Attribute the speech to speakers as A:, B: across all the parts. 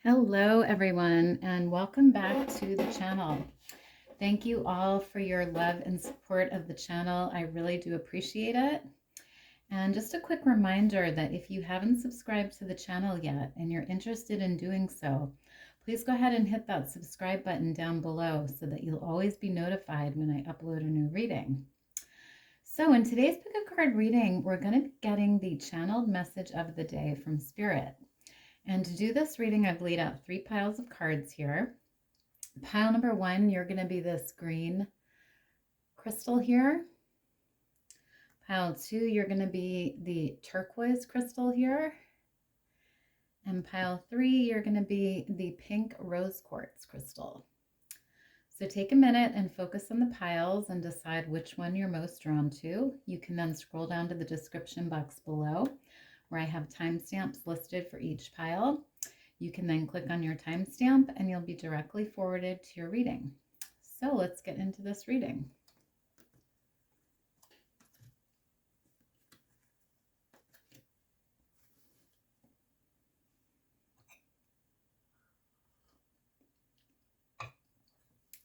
A: Hello, everyone, and welcome back to the channel. Thank you all for your love and support of the channel. I really do appreciate it. And just a quick reminder that if you haven't subscribed to the channel yet and you're interested in doing so, please go ahead and hit that subscribe button down below so that you'll always be notified when I upload a new reading. So in today's pick a card reading, we're going to be getting the channeled message of the day from Spirit. And to do this reading, I've laid out 3 piles of cards here. Pile number 1, you're going to be this green crystal here. Pile 2, you're going to be the turquoise crystal here. And pile 3, you're going to be the pink rose quartz crystal. So take a minute and focus on the piles and decide which one you're most drawn to. You can then scroll down to the description box below where I have timestamps listed for each pile. You can then click on your timestamp and you'll be directly forwarded to your reading. So let's get into this reading.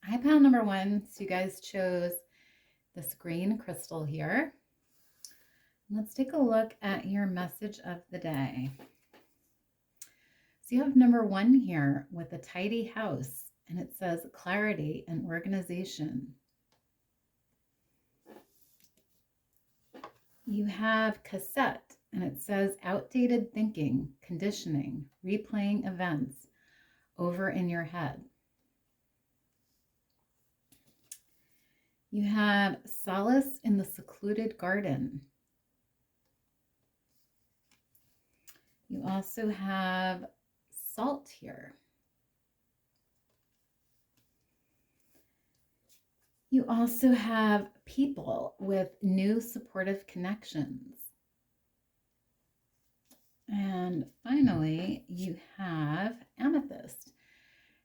A: I have pile number 1, so you guys chose this green crystal here. Let's take a look at your message of the day. So you have number 1 here with a tidy house, and it says clarity and organization. You have cassette, and it says outdated thinking, conditioning, replaying events over in your head. You have solace in the secluded garden. You also have salt here. You also have people with new supportive connections. And finally, you have amethyst.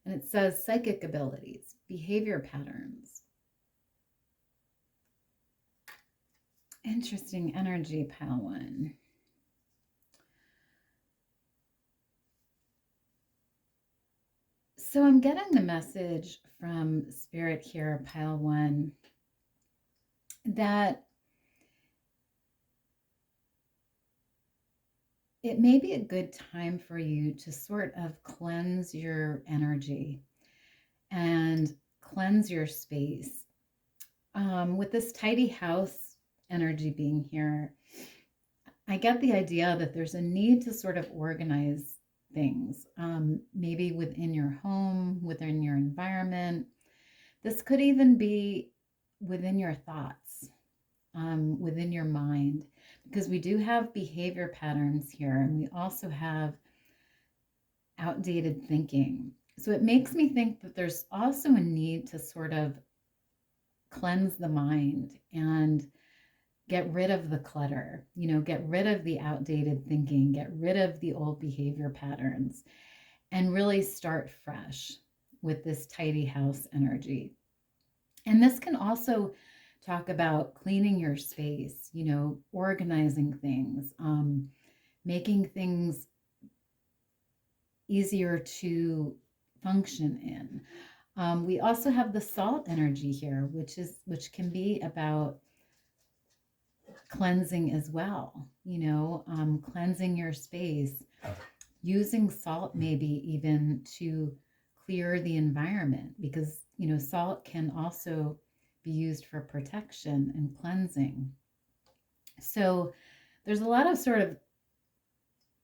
A: And it says psychic abilities, behavior patterns. Interesting energy, pile 1. So I'm getting the message from Spirit here, pile 1, that it may be a good time for you to sort of cleanse your energy and cleanse your space. With this tidy house energy being here, I get the idea that there's a need to sort of organize things, maybe within your home, within your environment. This could even be within your thoughts, within your mind, because we do have behavior patterns here, and we also have outdated thinking. So it makes me think that there's also a need to sort of cleanse the mind and get rid of the clutter, get rid of the outdated thinking, get rid of the old behavior patterns, and really start fresh with this tidy house energy. And this can also talk about cleaning your space, organizing things, making things easier to function in. We also have the salt energy here, which can be about cleansing as well, cleansing your space, using salt maybe even to clear the environment, because salt can also be used for protection and cleansing. So there's a lot of sort of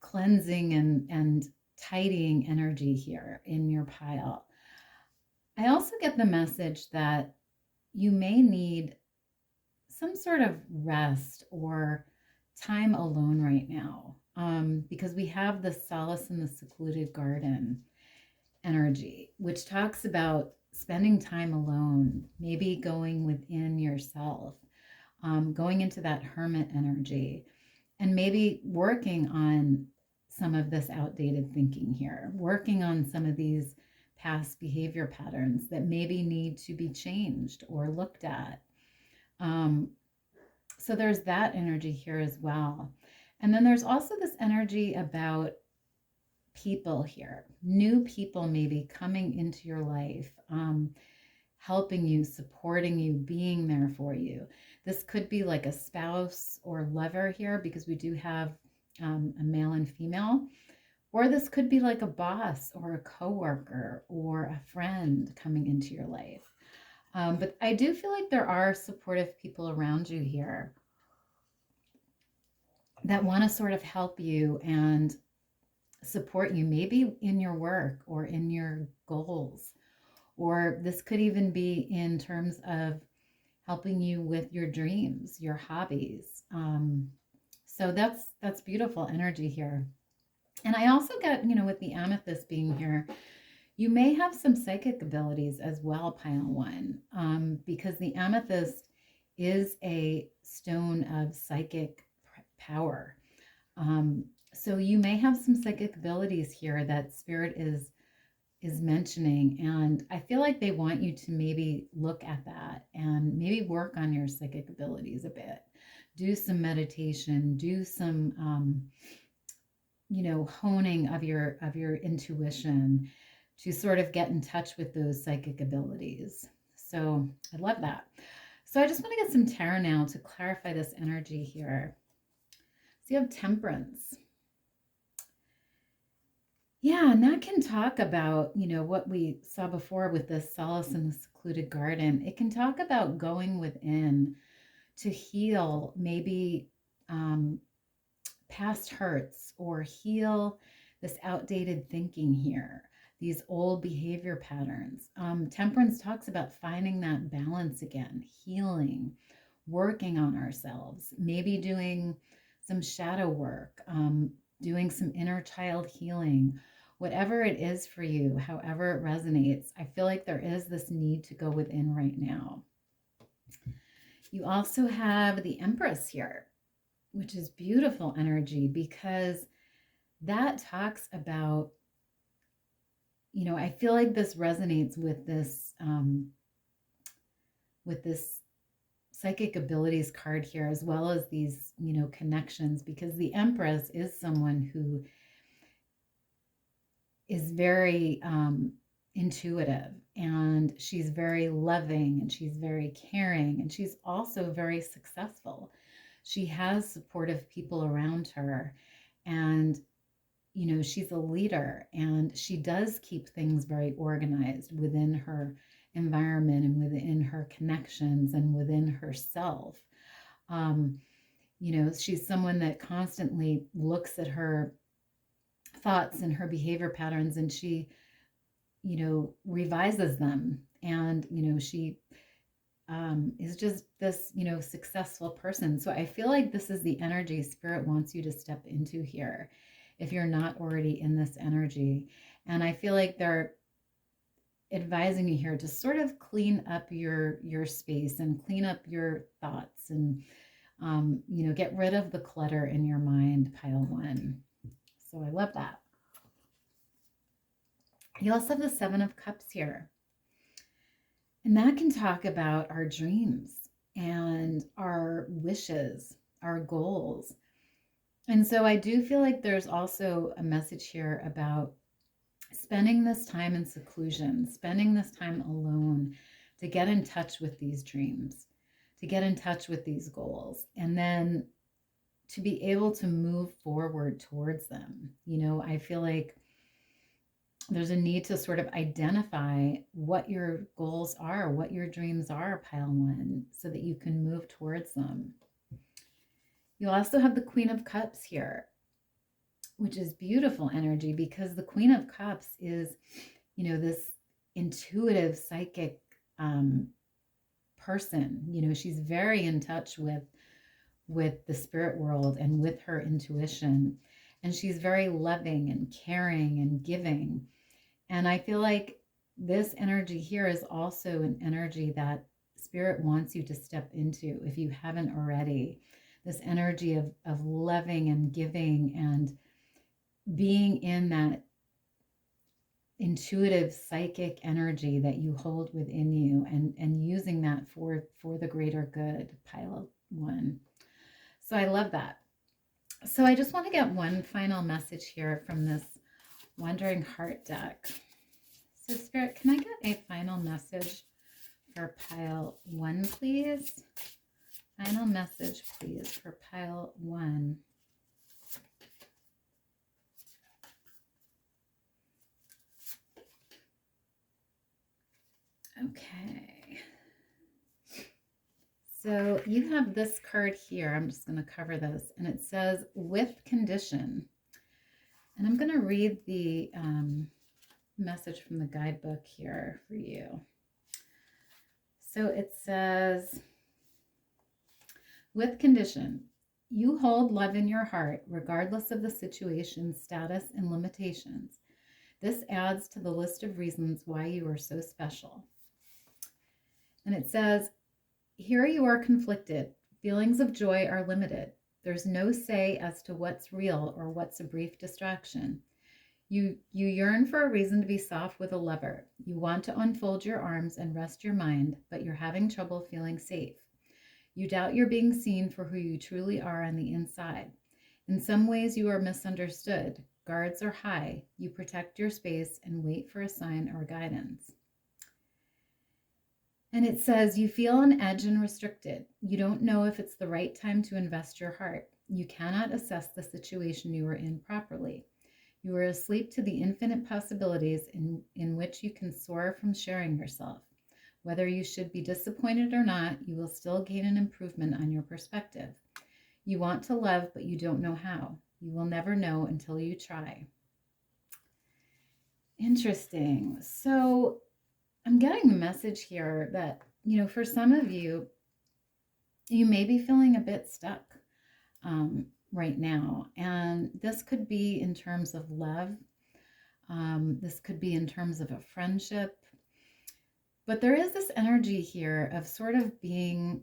A: cleansing and tidying energy here in your pile. I also get the message that you may need some sort of rest or time alone right now, because we have the solace in the secluded garden energy, which talks about spending time alone, maybe going within yourself, going into that hermit energy, and maybe working on some of this outdated thinking here, working on some of these past behavior patterns that maybe need to be changed or looked at. So there's that energy here as well. And then there's also this energy about people here, new people maybe coming into your life, helping you, supporting you, being there for you. This could be like a spouse or lover here, because we do have a male and female. Or this could be like a boss or a coworker or a friend coming into your life. But I do feel like there are supportive people around you here that want to sort of help you and support you, maybe in your work or in your goals. Or this could even be in terms of helping you with your dreams, your hobbies. So that's beautiful energy here. And I also get, with the amethyst being here, you may have some psychic abilities as well, pile one, because the amethyst is a stone of psychic power. So you may have some psychic abilities here that spirit is mentioning, and I feel like they want you to maybe look at that and maybe work on your psychic abilities a bit. Do some meditation, do some honing of your intuition to sort of get in touch with those psychic abilities. So I love that. So I just want to get some tarot now to clarify this energy here. So you have Temperance. Yeah, and that can talk about, what we saw before with this solace in the secluded garden. It can talk about going within to heal maybe past hurts, or heal this outdated thinking here, these old behavior patterns. Temperance talks about finding that balance again, healing, working on ourselves, maybe doing some shadow work, doing some inner child healing, whatever it is for you, however it resonates. I feel like there is this need to go within right now. You also have the Empress here, which is beautiful energy, because that talks about, I feel like this resonates with this psychic abilities card here, as well as these, connections, because the Empress is someone who is very intuitive, and she's very loving, and she's very caring, and she's also very successful. She has supportive people around her, and she's a leader, and she does keep things very organized within her environment and within her connections and within herself. She's someone that constantly looks at her thoughts and her behavior patterns, and she, revises them. And, she is just this, successful person. So I feel like this is the energy spirit wants you to step into here, if you're not already in this energy. And I feel like they're advising you here to sort of clean up your space and clean up your thoughts, and get rid of the clutter in your mind, pile one. So I love that. You also have the Seven of Cups here. And that can talk about our dreams and our wishes, our goals. And so I do feel like there's also a message here about spending this time in seclusion, spending this time alone to get in touch with these dreams, to get in touch with these goals, and then to be able to move forward towards them. I feel like there's a need to sort of identify what your goals are, what your dreams are, pile one, so that you can move towards them. You also have the Queen of Cups here, which is beautiful energy, because the Queen of Cups is, this intuitive, psychic person. She's very in touch with the spirit world and with her intuition. And she's very loving and caring and giving. And I feel like this energy here is also an energy that spirit wants you to step into, if you haven't already. This energy of loving and giving, and being in that intuitive psychic energy that you hold within you, and using that for the greater good, pile one. So I love that. So I just want to get one final message here from this Wandering Heart deck. So Spirit, can I get a final message for pile 1, please? Final message, please, for pile 1. Okay. So you have this card here. I'm just going to cover this. And it says, with condition. And I'm going to read the message from the guidebook here for you. So it says, with condition, you hold love in your heart, regardless of the situation, status, and limitations. This adds to the list of reasons why you are so special. And it says, here you are conflicted. Feelings of joy are limited. There's no say as to what's real or what's a brief distraction. You yearn for a reason to be soft with a lover. You want to unfold your arms and rest your mind, but you're having trouble feeling safe. You doubt you're being seen for who you truly are on the inside. In some ways, you are misunderstood. Guards are high. You protect your space and wait for a sign or guidance. And it says, you feel on edge and restricted. You don't know if it's the right time to invest your heart. You cannot assess the situation you are in properly. You are asleep to the infinite possibilities in which you can soar from sharing yourself. Whether you should be disappointed or not, you will still gain an improvement on your perspective. You want to love, but you don't know how. You will never know until you try. Interesting. So I'm getting a message here that, for some of you, you may be feeling a bit stuck right now. And this could be in terms of love. This could be in terms of a friendship. But there is this energy here of sort of being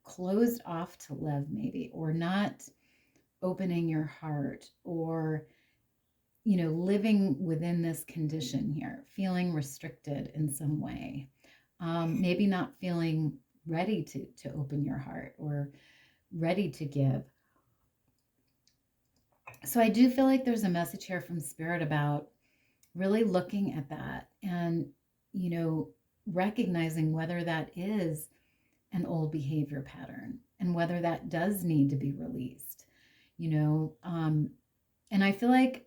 A: closed off to love, maybe, or not opening your heart, or living within this condition here, feeling restricted in some way, maybe not feeling ready to open your heart or ready to give. So I do feel like there's a message here from Spirit about really looking at that and, recognizing whether that is an old behavior pattern and whether that does need to be released, and I feel like,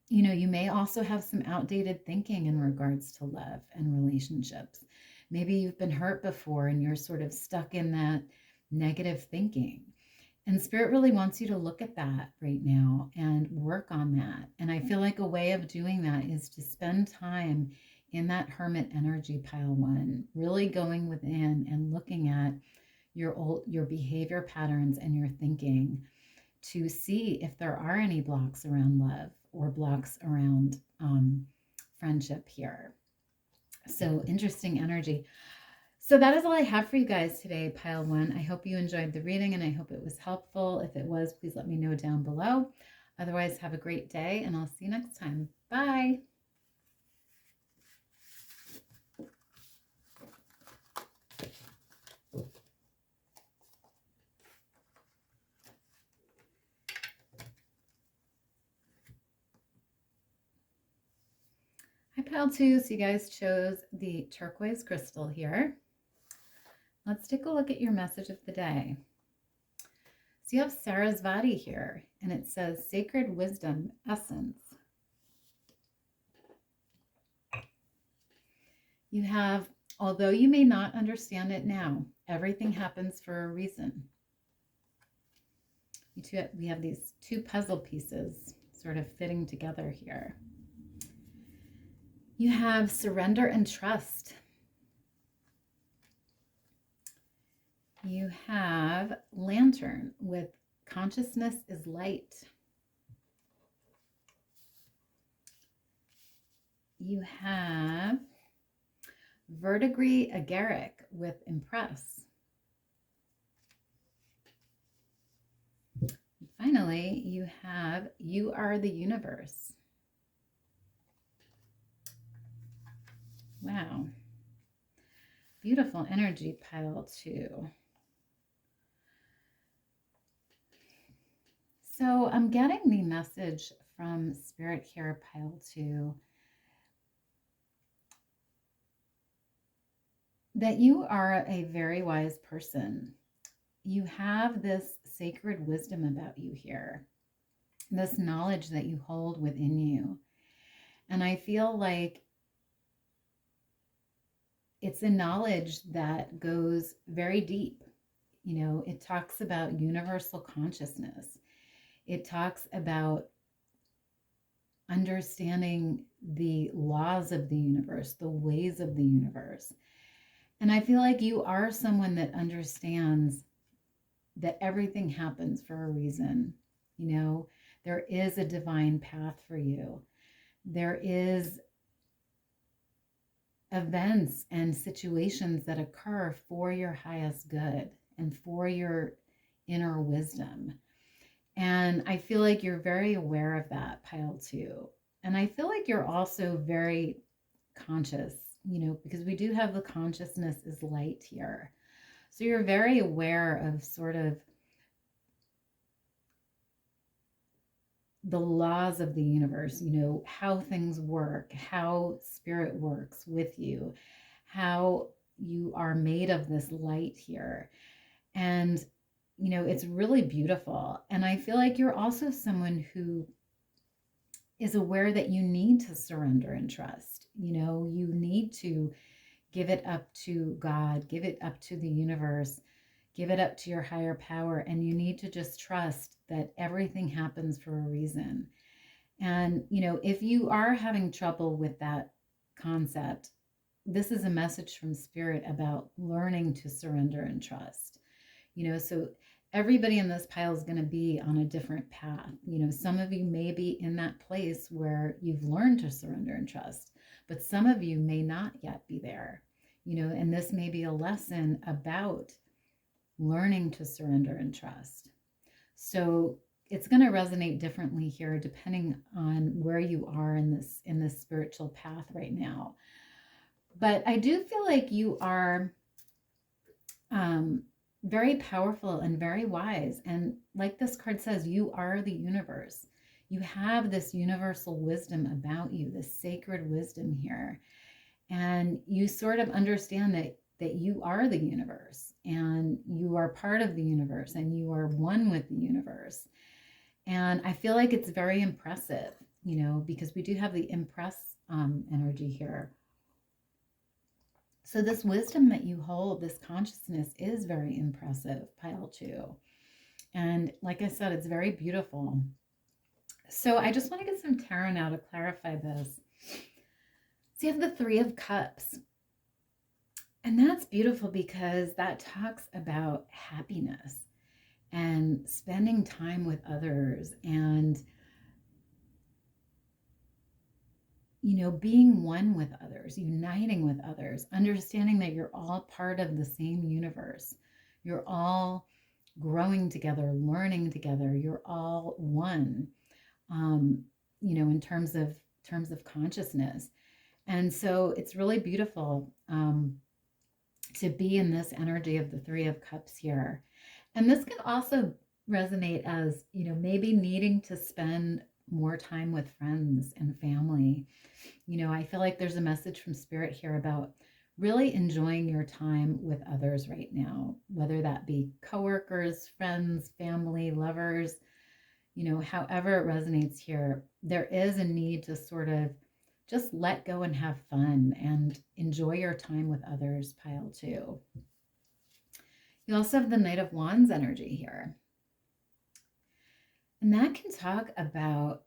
A: you may also have some outdated thinking in regards to love and relationships. Maybe you've been hurt before and you're sort of stuck in that negative thinking. And Spirit really wants you to look at that right now and work on that. And I feel like a way of doing that is to spend time in that hermit energy, pile 1, really going within and looking at your behavior patterns and your thinking to see if there are any blocks around love or blocks around friendship here. So interesting energy. So that is all I have for you guys today, pile 1. I hope you enjoyed the reading and I hope it was helpful. If it was, please let me know down below. Otherwise, have a great day and I'll see you next time. Bye. Hi, pile 2. So you guys chose the turquoise crystal here. Let's take a look at your message of the day. So you have Sarasvati here, and it says Sacred Wisdom Essence. You have, although you may not understand it now, everything happens for a reason. We have these 2 puzzle pieces sort of fitting together here. You have Surrender and Trust. You have Lantern with Consciousness is Light. You have Verdigris Agaric with Impress. And finally, you have You Are the Universe. Wow. Beautiful energy, pile 2. So I'm getting the message from Spirit here, pile 2, that you are a very wise person. You have this sacred wisdom about you here, this knowledge that you hold within you. And I feel like it's a knowledge that goes very deep. You know, it talks about universal consciousness. It talks about understanding the laws of the universe, the ways of the universe. And I feel like you are someone that understands that everything happens for a reason. You know, there is a divine path for you. There is events and situations that occur for your highest good and for your inner wisdom. And I feel like you're very aware of that, pile 2. And I feel like you're also very conscious, you know, because we do have the consciousness is light here. So you're very aware of sort of the laws of the universe, you know, how things work, how spirit works with you, how you are made of this light here. And, you know, it's really beautiful. And I feel like you're also someone who is aware that you need to surrender and trust. You know, you need to give it up to God, give it up to the universe, give it up to your higher power. And you need to just trust that everything happens for a reason. And, you know, if you are having trouble with that concept, this is a message from Spirit about learning to surrender and trust. You know, so everybody in this pile is going to be on a different path. You know, some of you may be in that place where you've learned to surrender and trust, but some of you may not yet be there. You know, and this may be a lesson about learning to surrender and trust. So it's going to resonate differently here depending on where you are in this spiritual path right now. But I do feel like you are very powerful and very wise. And like this card says, you are the universe. You have this universal wisdom about you, this sacred wisdom here. And you sort of understand that you are the universe and you are part of the universe and you are one with the universe. And I feel like it's very impressive, you know, because we do have the impress energy here. So this wisdom that you hold, this consciousness is very impressive, pile 2. And like I said, it's very beautiful. So I just want to get some tarot now to clarify this. So you have the 3 of Cups. And that's beautiful because that talks about happiness and spending time with others and, you know, being one with others, uniting with others, understanding that you're all part of the same universe. You're all growing together, learning together. You're all one, you know, in terms of consciousness. And so it's really beautiful to be in this energy of the 3 of Cups here. And this can also resonate as, you know, maybe needing to spend more time with friends and family. You know, I feel like there's a message from Spirit here about really enjoying your time with others right now, whether that be coworkers, friends, family, lovers, you know, however it resonates here. There is a need to sort of just let go and have fun and enjoy your time with others, pile 2. You also have the Knight of Wands energy here. And that can talk about,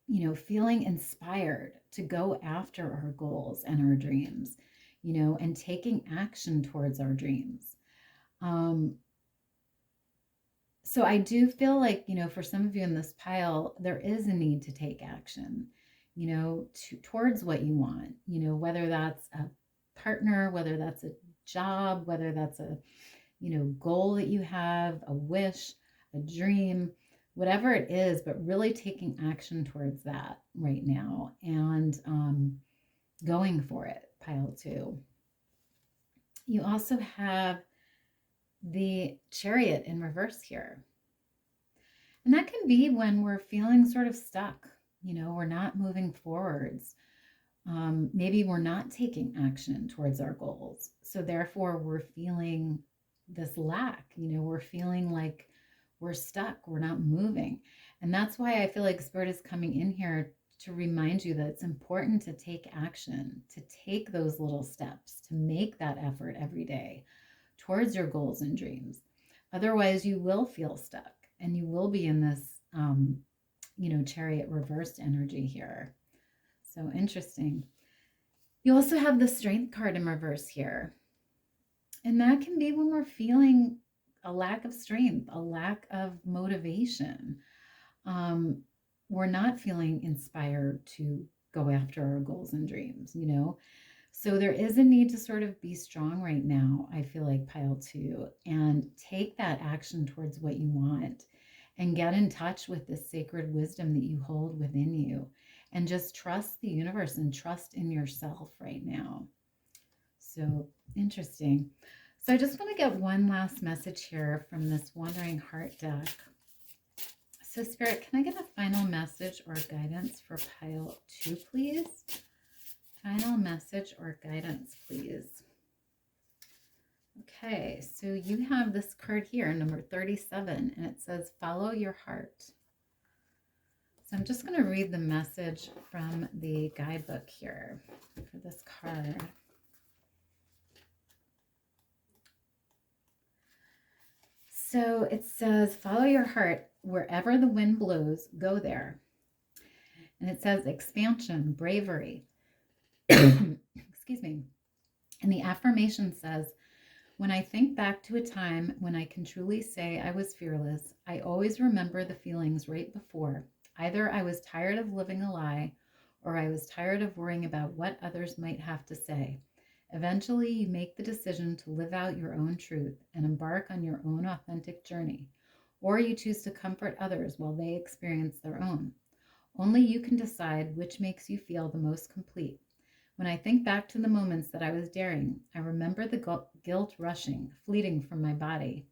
A: you know, feeling inspired to go after our goals and our dreams, you know, and taking action towards our dreams. So I do feel like, you know, for some of you in this pile, there is a need to take action, you know, towards what you want, you know, whether that's a partner, whether that's a job, whether that's a, you know, goal that you have, a wish, a dream, whatever it is, but really taking action towards that right now and going for it, pile 2. You also have the Chariot in reverse here. And that can be when we're feeling sort of stuck, we're not moving forwards. Maybe we're not taking action towards our goals. So therefore, we're feeling this lack, we're feeling like we're stuck, we're not moving. And that's why I feel like Spirit is coming in here to remind you that it's important to take action, to take those little steps, to make that effort every day towards your goals and dreams. Otherwise, you will feel stuck and you will be in this, chariot reversed energy here. So interesting. You also have the Strength card in reverse here. And that can be when we're feeling a lack of strength, a lack of motivation. We're not feeling inspired to go after our goals and dreams, So there is a need to sort of be strong right now, I feel like, pile 2, and take that action towards what you want and get in touch with this sacred wisdom that you hold within you and just trust the universe and trust in yourself right now. So interesting. So I just want to get one last message here from this Wandering Heart deck. So Spirit, can I get a final message or guidance for pile 2, please? Final message or guidance, please. Okay, so you have this card here, number 37, and it says, follow your heart. So I'm just going to read the message from the guidebook here for this card. So it says, follow your heart. Wherever the wind blows, go there. And it says expansion, bravery. Excuse me. And the affirmation says, when I think back to a time when I can truly say I was fearless, I always remember the feelings right before. Either I was tired of living a lie, or I was tired of worrying about what others might have to say. Eventually, you make the decision to live out your own truth and embark on your own authentic journey, or you choose to comfort others while they experience their own. Only you can decide which makes you feel the most complete. When I think back to the moments that I was daring, I remember the guilt rushing, fleeting from my body.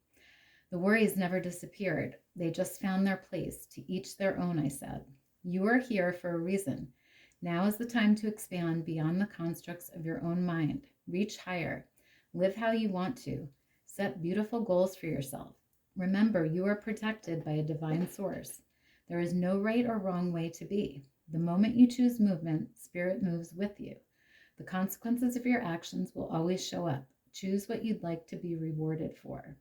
A: The worries never disappeared. They just found their place. To each their own, I said. You are here for a reason. Now is the time to expand beyond the constructs of your own mind. Reach higher. Live how you want to. Set beautiful goals for yourself. Remember, you are protected by a divine source. There is no right or wrong way to be. The moment you choose movement, Spirit moves with you. The consequences of your actions will always show up. Choose what you'd like to be rewarded for.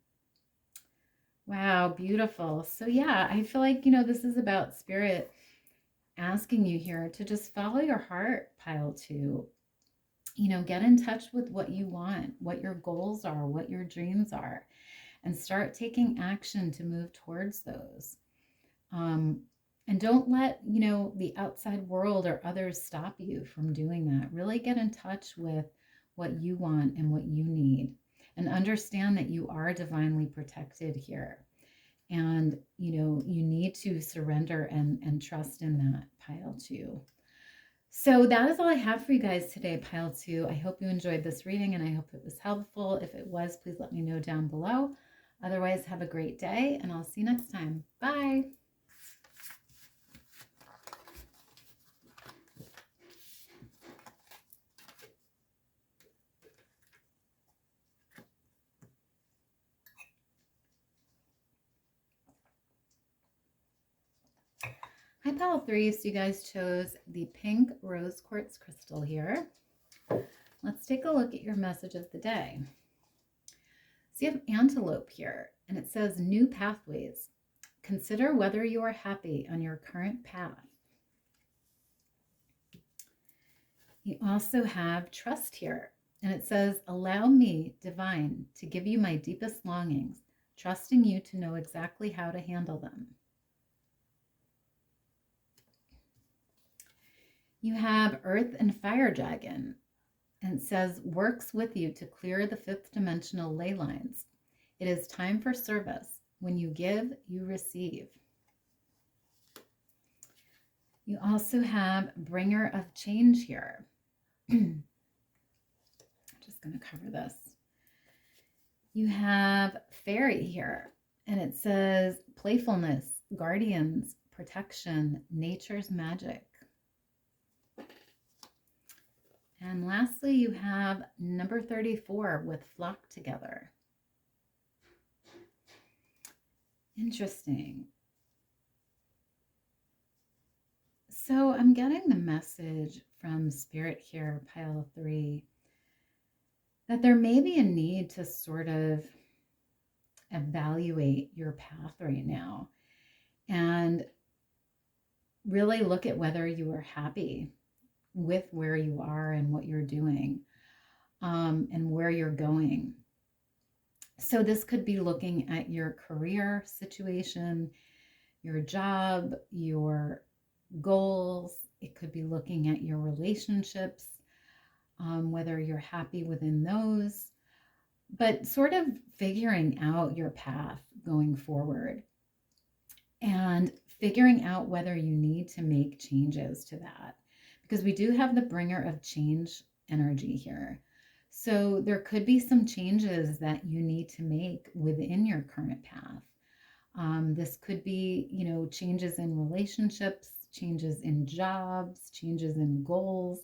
A: Wow, beautiful. So yeah, I feel like, this is about Spirit asking you here to just follow your heart, pile 2. Get in touch with what you want, what your goals are, what your dreams are, and start taking action to move towards those. And don't let, the outside world or others stop you from doing that. Really get in touch with what you want and what you need, and understand that you are divinely protected here. And, you need to surrender and trust in that, pile 2. So that is all I have for you guys today, pile 2. I hope you enjoyed this reading and I hope it was helpful. If it was, please let me know down below. Otherwise, have a great day and I'll see you next time. Bye. Hi, pile 3. So you guys chose the pink rose quartz crystal here. Let's take a look at your message of the day. So you have antelope here, and it says new pathways. Consider whether you are happy on your current path. You also have trust here, and it says, allow me, divine, to give you my deepest longings, trusting you to know exactly how to handle them. You have earth and fire dragon, and it says, works with you to clear the 5th dimensional ley lines. It is time for service. When you give, you receive. You also have bringer of change here. I'm just going to cover this. You have fairy here, and it says playfulness, guardians, protection, nature's magic. And lastly, you have number 34 with flock together. Interesting. So I'm getting the message from Spirit here, pile 3, that there may be a need to sort of evaluate your path right now and really look at whether you are happy with where you are and what you're doing, and where you're going. So this could be looking at your career situation, your job, your goals. It could be looking at your relationships, whether you're happy within those, but sort of figuring out your path going forward and figuring out whether you need to make changes to that, because we do have the bringer of change energy here. So there could be some changes that you need to make within your current path. This could be, changes in relationships, changes in jobs, changes in goals,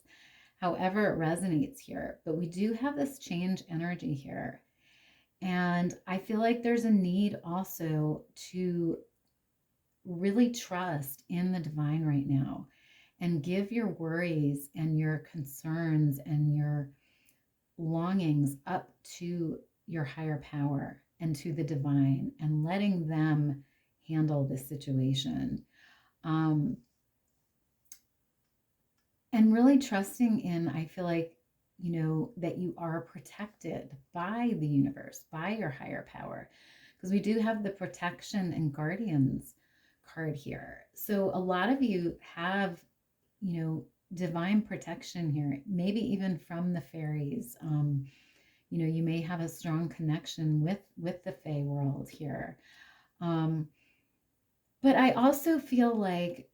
A: however it resonates here. But we do have this change energy here. And I feel like there's a need also to really trust in the divine right now and give your worries and your concerns and your longings up to your higher power and to the divine and letting them handle this situation. And really trusting in, I feel like, that you are protected by the universe, by your higher power, because we do have the protection and guardians card here. So a lot of you have, divine protection here, maybe even from the fairies. You may have a strong connection with the Fae world here. But I also feel like,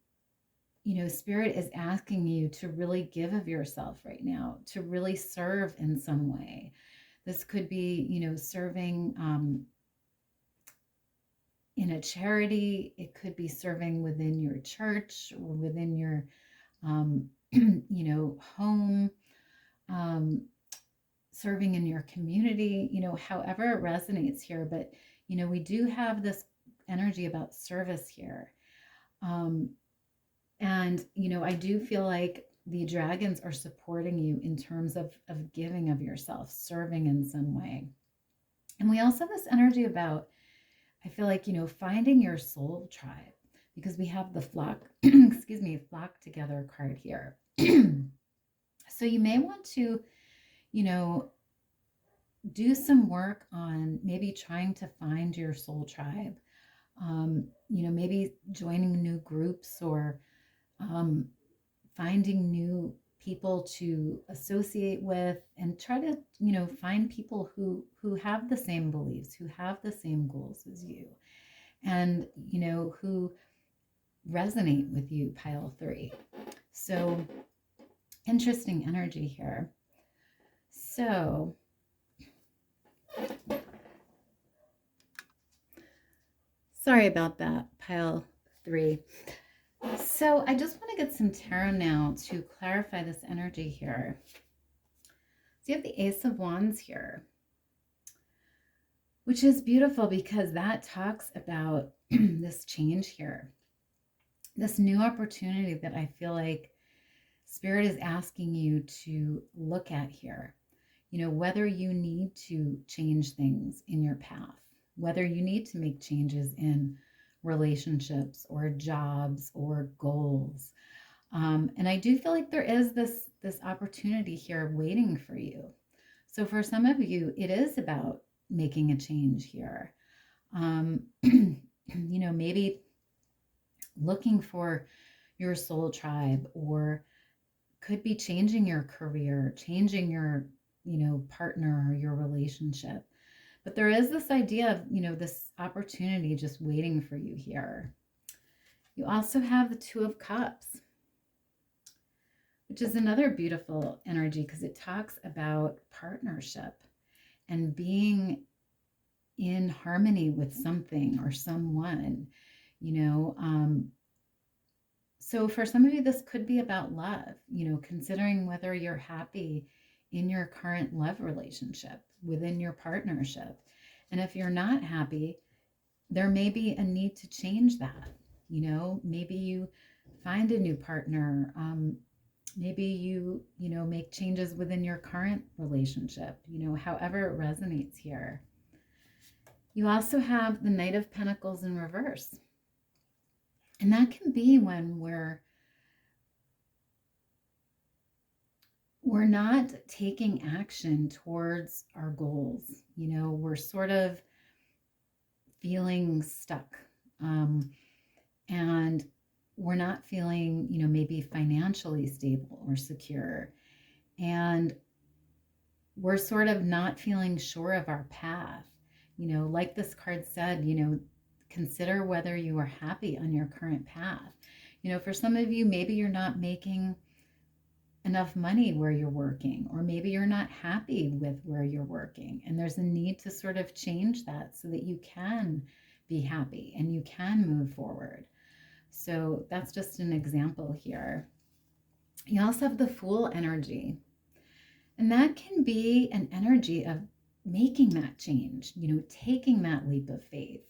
A: Spirit is asking you to really give of yourself right now, to really serve in some way. This could be, serving in a charity. It could be serving within your church or within your, home, serving in your community, however it resonates here. But, we do have this energy about service here. And, I do feel like the dragons are supporting you in terms of giving of yourself, serving in some way. And we also have this energy about, I feel like, finding your soul tribe, because we have the flock, flock together card here. So you may want to, do some work on maybe trying to find your soul tribe, maybe joining new groups or finding new people to associate with, and try to, find people who have the same beliefs, who have the same goals as you, and, who resonate with you, pile 3. So interesting energy here. So sorry about that, pile 3. So I just want to get some tarot now to clarify this energy here. So you have the Ace of Wands here, which is beautiful because that talks about this change here, this new opportunity that I feel like Spirit is asking you to look at here. Whether you need to change things in your path, whether you need to make changes in relationships or jobs or goals. And I do feel like there is this opportunity here waiting for you. So for some of you, it is about making a change here. Maybe looking for your soul tribe, or could be changing your career, changing your, partner or your relationship. But there is this idea of, this opportunity just waiting for you here. You also have the Two of Cups, which is another beautiful energy because it talks about partnership and being in harmony with something or someone. you know. So for some of you, this could be about love, you know, considering whether you're happy in your current love relationship, within your partnership. And if you're not happy, there may be a need to change that. You know, maybe you find a new partner. Maybe you know, make changes within your current relationship, you know, however it resonates here. You also have the Knight of Pentacles in reverse. And that can be when we're not taking action towards our goals. You know, we're sort of feeling stuck. And we're not feeling, you know, maybe financially stable or secure. And we're sort of not feeling sure of our path. You know, like this card said, you know, consider whether you are happy on your current path. You know, for some of you, maybe you're not making enough money where you're working, or maybe you're not happy with where you're working. And there's a need to sort of change that so that you can be happy and you can move forward. So that's just an example here. You also have the Fool energy. And that can be an energy of making that change, you know, taking that leap of faith,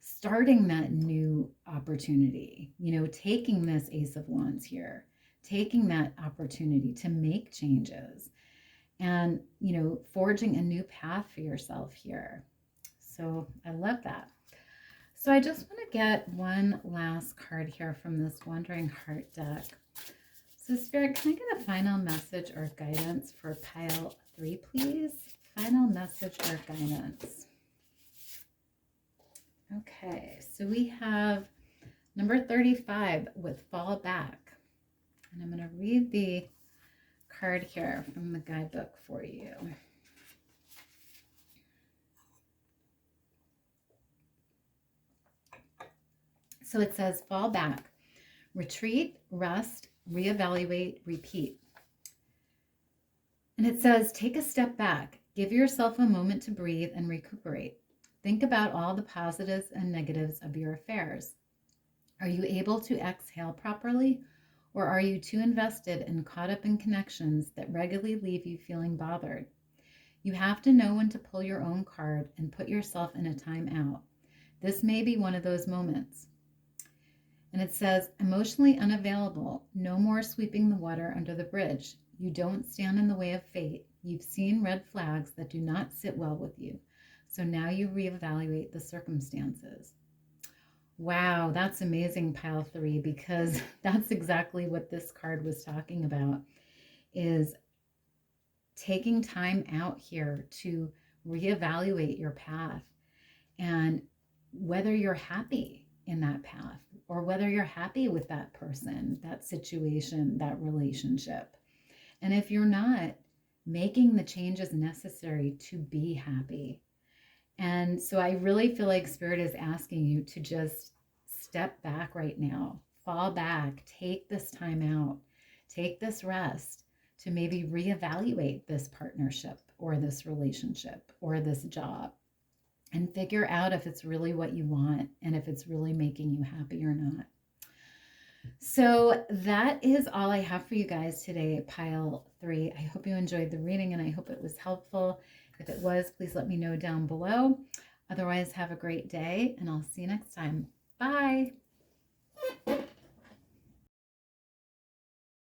A: starting that new opportunity, you know, taking this Ace of Wands here, taking that opportunity to make changes and, you know, forging a new path for yourself here. So I love that. So I just want to get one last card here from this Wandering Heart deck. So Spirit, can I get a final message or guidance for pile 3, please? Final message or guidance. Okay, so we have number 35 with Fall Back. And I'm going to read the card here from the guidebook for you. So it says, fall back, retreat, rest, reevaluate, repeat. And it says, take a step back, give yourself a moment to breathe and recuperate. Think about all the positives and negatives of your affairs. Are you able to exhale properly, or are you too invested and caught up in connections that regularly leave you feeling bothered? You have to know when to pull your own card and put yourself in a timeout. This may be one of those moments. And it says, emotionally unavailable, no more sweeping the water under the bridge. You don't stand in the way of fate. You've seen red flags that do not sit well with you. So now you reevaluate the circumstances. Wow, that's amazing, pile 3, because that's exactly what this card was talking about, is taking time out here to reevaluate your path and whether you're happy in that path, or whether you're happy with that person, that situation, that relationship. And if you're not, making the changes necessary to be happy. And so I really feel like Spirit is asking you to just step back right now, fall back, take this time out, take this rest to maybe reevaluate this partnership or this relationship or this job, and figure out if it's really what you want and if it's really making you happy or not. So that is all I have for you guys today, pile 3. I hope you enjoyed the reading and I hope it was helpful. If it was, please let me know down below. Otherwise, have a great day and I'll see you next time. Bye.